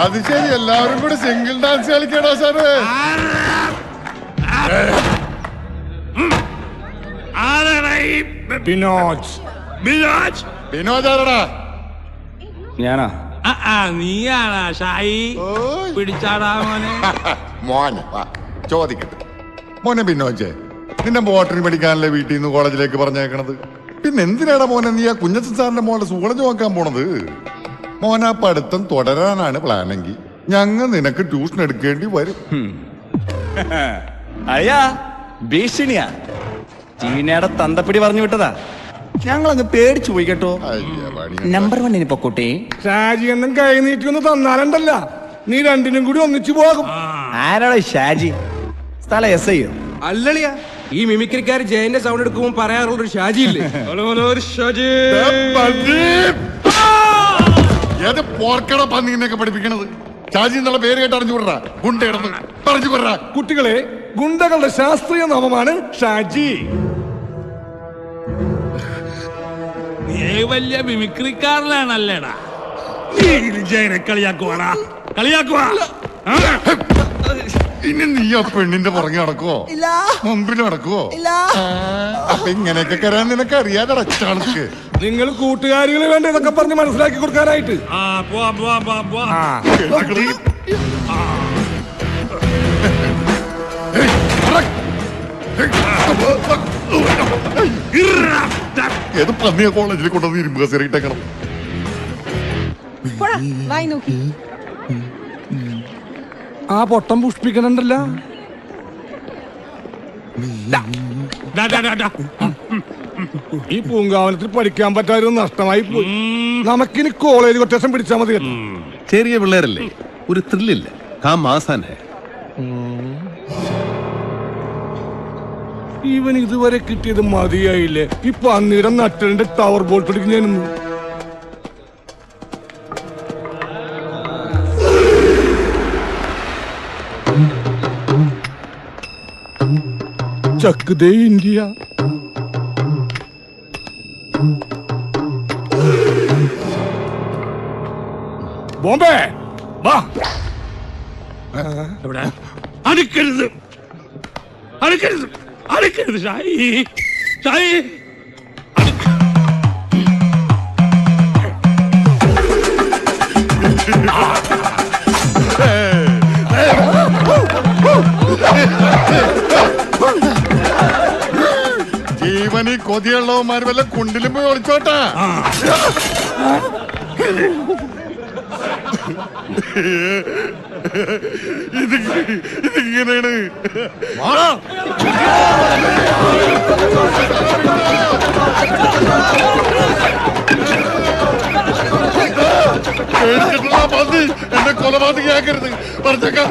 അത് ശരി, എല്ലാവരും കൂടി സിംഗിൾ ഡാൻസ് കളിക്കണോ സാറ്? ബിനോജ് ആരടാ? ഞാനാ. നീയാണാ ഷായി? പിടിച്ചാടാ മോനെ. മോനെ ചോദിക്കട്ടെ മോനെ, ബിനോജ് നിന്നെ ബോട്ടണി പഠിക്കാനല്ലേ വീട്ടിൽ നിന്ന് കോളേജിലേക്ക് പറഞ്ഞേക്കണത്? പിന്നെ എന്തിനാടാ മോനെ നീ ആ കുഞ്ഞച്ചൻ സാറിന്റെ മോളെ സൂളജ് നോക്കാൻ പോണത്? മോനാ പഠിത്തം തുടരാനാണ് പ്ലാനെങ്കിൽ ഞങ്ങൾ നിനക്ക് ട്യൂഷൻ എടുക്കേണ്ടി വരും. അയ്യാ ഭീഷണിയാ, ചീനയുടെ തന്തപ്പിടി പറഞ്ഞു വിട്ടതാ. ഞങ്ങളങ്ങ് പേടിച്ചു പോയി കേട്ടോ. നമ്പർ 1 പൊക്കോട്ടെ. ഷാജി എന്നും കൈ നീട്ടി ഒന്ന് തന്നാലുണ്ടല്ല, നീ രണ്ടിനും കൂടി ഒന്നിച്ചു പോകും. ആരാളോ ഷാജി? സ്ഥലം SI അല്ലളിയാ, ഈ മിമിക്രിക്കാർ ജയന്റെ സൗണ്ട് എടുക്കുമ്പോ പറയാറുള്ളൊരു ഷാജി ഇല്ലേ? ഏത് പോർക്കട പന്നിനെയൊക്കെ പഠിപ്പിക്കണത്? ഷാജി എന്നുള്ള പേര് കേട്ട് അറിഞ്ഞുകൂടാ? ഗുണ്ടയിടന്ന് പറഞ്ഞു കൊടാ. കുട്ടികളെ, ഗുണ്ടകളുടെ ശാസ്ത്രീയ നാമമാണ് ഷാജി. വലിയ മിമിക്രിക്കാരനാണല്ലേടാ. ജയനെ കളിയാക്കുവാടാ, കളിയാക്കുവാ. ഇനി നീ ആ പെണ്ണിന്റെ പുറകെ നടക്കുവോ? മുമ്പിൽ നടക്കുവോ? അപ്പൊ ഇങ്ങനെയൊക്കെ കരാൻ നിനക്ക് അറിയാതെ ചാണക്ക്. നിങ്ങൾ കൂട്ടുകാരികളെ വേണ്ട ഇതൊക്കെ പറഞ്ഞ് മനസ്സിലാക്കി കൊടുക്കാനായിട്ട്. ഏത് പന്നിയ കോളേജിൽ കൊണ്ടുവന്ന് ഇരുമ്പ് കസേരയിട്ടേക്കണം. ആ പൊട്ടം പുഷ്പിക്കണുണ്ടല്ല. ഈ പൂങ്കാവനത്തിൽ പഠിക്കാൻ പറ്റാതെ നഷ്ടമായി പോയി. നമുക്കിനി കോളേജ് കൊട്ടേഷൻ പിടിച്ചാൽ മതി. ചെറിയ പിള്ളേരല്ലേ, ഒരു ത്രില്ലില്ല. ഇവൻ ഇതുവരെ കിട്ടിയത് മതിയായില്ലേ? ഇപ്പൊ അന്നേരം നട്ടലിന്റെ ടവർ ബോൾട്ട് അടിക്കുന്നതിനൊന്നും. ചക്ക് ദേ ഇന്ത്യ. ബോംബെ വാ. അടുക്കരുത്, അടുക്കരുത്, അടുക്കരുത് ഷായി, ഷായി. ജീവനി കൊതിയുള്ളവന്മാർ വല്ല കുണ്ടിലും പോയി ഒളിച്ചോട്ടാ. ഇതിങ്ങനെയാണ്. പന്നി എന്നെ കൊലപാതകയാക്കരുത് പറഞ്ഞേക്കാം.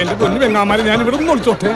എന്റെ പൊന്നു വെങ്ങാമാരെ, ഞാൻ ഇവിടെ നിന്ന് ഒളിച്ചോട്ടെ.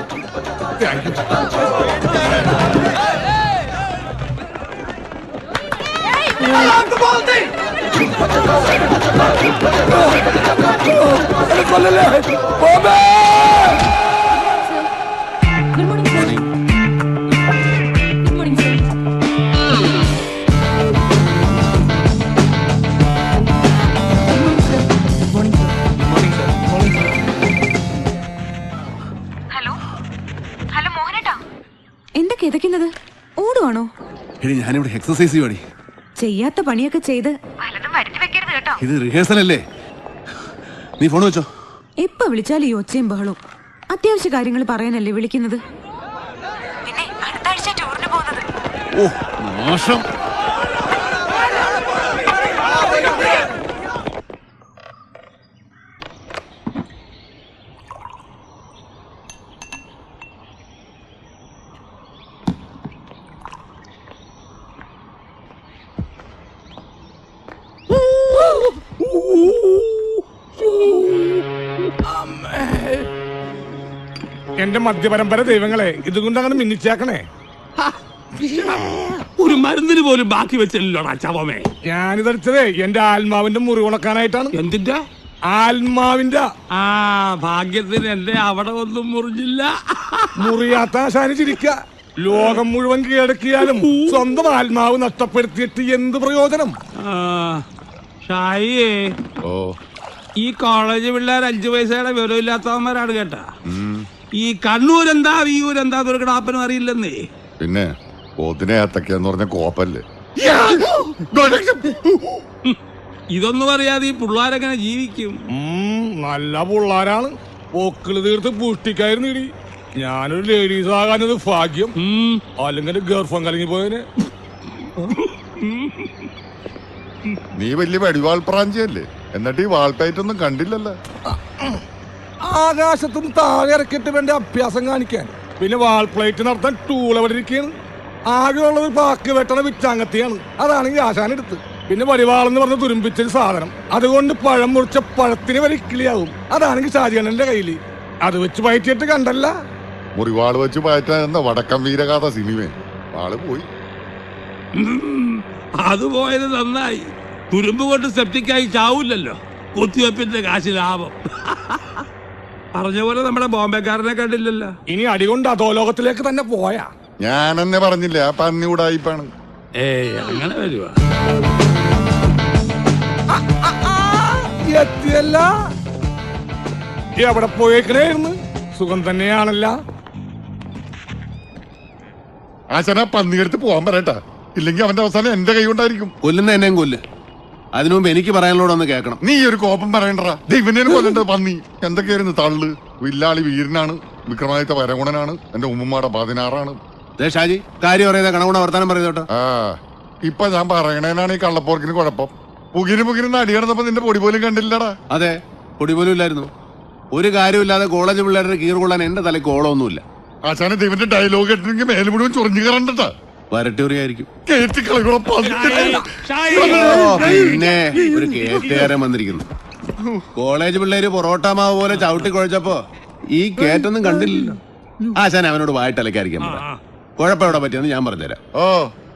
ഓടുവാണോ? ഞാനിവിടെ എക്സസൈസ് ചെയ്യുവാടി. ചെയ്യാത്ത പണിയൊക്കെ ചെയ്ത് ഇത് റിഹേഴ്സൽ അല്ലേ? നീ ഫോൺ വെച്ചോ. എപ്പ വിളിച്ചാലും ഈ ഒച്ചയും ബഹളവും. അത്യാവശ്യ കാര്യങ്ങൾ പറയാനല്ലേ വിളിക്കുന്നത്? പിന്നെ അടുത്ത ആഴ്ച ടൂറിന് പോകുന്നത്. ഓ മോശം. എന്റെ മദ്യപരമ്പര ദൈവങ്ങളെ ഇതുകൊണ്ട് അങ്ങനെ മിന്നിച്ചേക്കണേ. ഒരു മരുന്നിന് പോലും ബാക്കി വെച്ചില്ലോടാ ചവമേ. ഞാനിതടിച്ചതേ എന്റെ ആത്മാവിന്റെ മുറി ഉണക്കാനായിട്ടാണ്. എന്തിന്റെ ആത്മാവിന്റെ? ആ ഭാഗ്യത്തിന് എന്റെ അവിടെ ഒന്നും മുറിഞ്ഞില്ല. മുറിയാത്ത ആശാന് ചിരിക്ക. ലോകം മുഴുവൻ കീഴടക്കിയാലും സ്വന്തം ആത്മാവ് നഷ്ടപ്പെടുത്തിയിട്ട് എന്ത് പ്രയോജനം? ഷായിയേ, ഓ ഈ കോളേജ് പിള്ളേർ 5 പൈസയുടെ വിവരമില്ലാത്തവന്മാരാണ് കേട്ടാ. ഈ കണ്ണൂരെന്താ വിയൂരെന്താ ഒരു കിടാപ്പനും അറിയില്ലെന്നേ. പിന്നെ പോത്തിനെ അത്തക്കാന്ന് പറഞ്ഞ കോപ്പല്ലേ. ഇതൊന്നും അറിയാതെ ഈ പിള്ളേരെങ്ങനെ ജീവിക്കും? നല്ല പിള്ളാരാണ്. പോക്കിള് തീർത്ത് പുഷ്ടിക്കായിരുന്നു ഇടി. ഞാനൊരു ലേഡീസ് ആകാനത് ഭാഗ്യം. അല്ലെങ്കിൽ ഗർഭം കലങ്ങി പോയതിന്. നീ വലിയ വെടിവാൾ പ്രാഞ്ചിയല്ലേ, എന്നിട്ട് ഈ വാൾപ്പയറ്റൊന്നും കണ്ടില്ലല്ലോ. ആകാശത്തും താഴെ ഇറക്കിയിട്ട് വേണ്ട അഭ്യാസം കാണിക്കാൻ. പിന്നെ വാൾ പ്ലേറ്റ് നടത്താൻ ടൂൾ എവിടെ ഇരിക്കുകയാണ്? ആകെയുള്ളത് പാക്ക് വെട്ടണ വിറ്റാങ്ങത്തിയാണ്. അതാണെങ്കിൽ ആശാനെടുത്ത്. പിന്നെ വടിവാളെന്ന് പറഞ്ഞ തുരുമ്പിച്ചൊരു സാധനം. അതുകൊണ്ട് പഴം മുറിച്ച പഴത്തിന് വരെ കിളിയാവും. അതാണെങ്കിൽ ഷാജിയണ്ണന്റെ കയ്യില്. അത് വെച്ച് പയറ്റിയിട്ട് കണ്ടല്ല. മുറിവാള് വെച്ച് പയറ്റാൻ വടക്കം വീരഗാഥ സിനിമ ആള് പോയി. അത് പോയത് നന്നായി. തുരുമ്പ് കൊണ്ട് സെപ്റ്റിക്കായി ചാവൂല്ലല്ലോ. കുത്തിവെപ്പിന്റെ കാശ് ലാഭം. പറഞ്ഞ പോലെ നമ്മുടെ ബോംബെക്കാരനെ കണ്ടില്ലല്ലോ. ഇനി അടികൊണ്ട് അധോലോകത്തിലേക്ക് തന്നെ പോയാ. ഞാനെന്നെ പറഞ്ഞില്ല, ആ പന്നി ഉടായിപ്പാണ്. അങ്ങനെ വരുവാ. എത്തിയല്ല. എവിടെ പോയേക്കണേന്ന്? സുഖം തന്നെയാണല്ല. ആശാന പന്നിയെടുത്ത് പോവാൻ പറയട്ടാ, ഇല്ലെങ്കിൽ അവന്റെ അവസാനം എന്റെ കൈ കൊണ്ടായിരിക്കും. കൊല്ലുന്ന എന്നെയും കൊല്ല്. അതിനു മുമ്പ് എനിക്ക് പറയാനുള്ളതൊന്ന് കേൾക്കണം. നീ ഒരു കോപം പറയണ്ടടാ. ദൈവനെ കൊല്ലണ്ട പന്നി. എന്തൊക്കെയായിരുന്നു തള്ളു. വില്ലാളി വീരനാണ്, വിക്രമാദിത്യ വരഗുണനാണ്, എന്റെ ഉമ്മമാടെ 16ആണ്. ഷാജി കാര്യം അറിയാതെ കണകുണ വർത്താനം പറയുന്നോട്ടോ. ആ ഇപ്പൊ ഞാൻ പറയണേനാണ് ഈ കള്ളപ്പോർക്കിന് കുഴപ്പം. പുകിന് അടി കിടന്നപ്പോ നിന്റെ പൊടി പോലും കണ്ടില്ലടാ. അതെ, പൊടി പോലും ഇല്ലായിരുന്നു. ഒരു കാര്യമില്ലാതെ കോളേജ് പിള്ളേരുടെ കീറുകൊള്ളാൻ എന്റെ തലയ്ക്ക് ഓളമൊന്നുമില്ല. ആശാന ദൈവന്റെ ഡയലോഗ് കേട്ടില്ലെങ്കിൽ മേലെ മുഴുവൻ ചൊറിഞ്ഞു കയറണ്ടട്ടാ. വരട്ടൂറിയായിരിക്കും. കേട്ടി കളികളെ പിന്നെ ഒരു കേറ്റുകാരൻ വന്നിരിക്കുന്നു. കോളേജ് പിള്ളേര് പൊറോട്ട മാവ് പോലെ ചവിട്ടി കുഴച്ചപ്പോ ഈ കേറ്റൊന്നും കണ്ടില്ലല്ലോ. ആശാൻ അവനോട് വായിട്ടലക്കായിരിക്കാൻ കുഴപ്പം എവിടെ പറ്റിയെന്ന് ഞാൻ പറഞ്ഞുതരാം. ഓ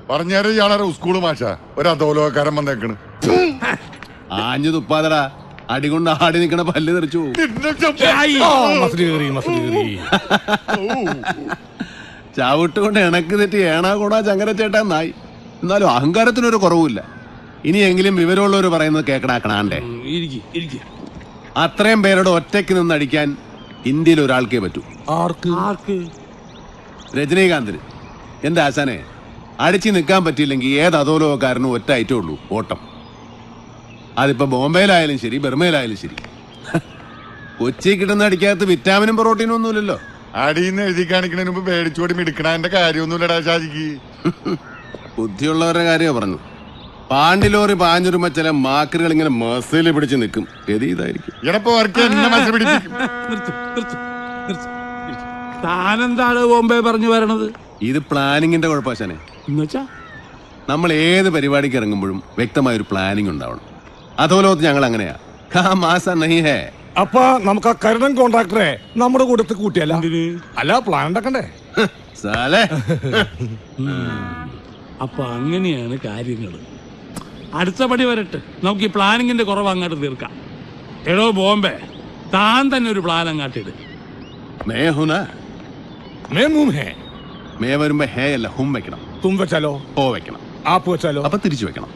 പറഞ്ഞാല് ഇയാളെ സ്കൂള് മാഷ ഒരു അധോലോകക്കാരൻ വന്നേക്കണ്. ആഞ്ഞു തുപ്പാതടാ, അടികൊണ്ട് ആടി നിക്കണ പല്ല് തെറിച്ചു പോകും. ചവിട്ടുകൊണ്ട് ഇണക്ക് തെറ്റി ഏണാ കൂടാ ചങ്ങരച്ചേട്ടാ നായി. എന്നാലും അഹങ്കാരത്തിനൊരു കുറവുമില്ല. ഇനിയെങ്കിലും വിവരമുള്ളവർ പറയുന്നത് കേക്കണാക്കണാണ്ടേ. അത്രയും പേരോട് ഒറ്റയ്ക്ക് നിന്ന് അടിക്കാൻ ഇന്ത്യയിൽ ഒരാൾക്കേ പറ്റൂ. ആർക്ക്? രജനീകാന്തിന്. എന്റെ ആശാനെ, അടിച്ചു നിൽക്കാൻ പറ്റിയില്ലെങ്കിൽ ഏത് അധോലോകക്കാരനും ഒറ്റ ഐറ്റേ ഉള്ളൂ, ഓട്ടം. അതിപ്പോ ബോംബെയിലായാലും ശരി, ബർമയിലായാലും ശരി. കൊച്ചി കിട്ടുന്ന അടിക്കകത്ത് വിറ്റാമിനും പ്രോട്ടീനും ഒന്നുമില്ലല്ലോ. അടിയിന്ന് എഴുതി കാണിക്കണതിന് മുമ്പ് പേടിച്ചോടി മിടുക്കണതിന്റെ കാര്യമൊന്നുമില്ലടാ ഷാജിക്ക്. ബുദ്ധിയുള്ളവരുടെ കാര്യമാണ് പറഞ്ഞു. പാണ്ടിലോറി പാഞ്ഞുരുമ്പോ ചില മാക്കറുകൾ ഇങ്ങനെ മസിൽ പിടിച്ച് നിൽക്കും. ഗതി ഇതായിരിക്കും. താനെന്താണ് ബോംബെ പറഞ്ഞു വരണത്? ഇത് പ്ലാനിങ്ങിന്റെ കുഴപ്പശാനെ. എന്നുവെച്ചാ നമ്മൾ ഏത് പരിപാടിക്ക് ഇറങ്ങുമ്പോഴും വ്യക്തമായൊരു പ്ലാനിങ് ഉണ്ടാവണം. അതുപോലെ ഞങ്ങൾ അങ്ങനെയാ. അപ്പൊ നമുക്ക് ആ കരുണൻ കോൺട്രാക്ടറെ നമ്മുടെ കൂട്ടത്തിൽ കൂട്ടിയല്ല? അല്ല, പ്ലാൻ ഉണ്ടാക്കണ്ടേ? അപ്പൊ അങ്ങനെയാണ് കാര്യങ്ങൾ. അടുത്ത പടി വരട്ടെ, നമുക്ക് ഈ പ്ലാനിങ്ങിന്റെ കുറവ് അങ്ങോട്ട് തീർക്കാം. എടോ ബോംബെ, താൻ തന്നെ ഒരു പ്ലാൻ അങ്ങാട്ടിട്. മേ വരുമ്പോ ഹേ അല്ല ഹും വെക്കണം. തും വെച്ചാലോ? ഓ വെക്കണം. ആപ്പ് വെച്ചാലോ? അപ്പൊ തിരിച്ചു വെക്കണം.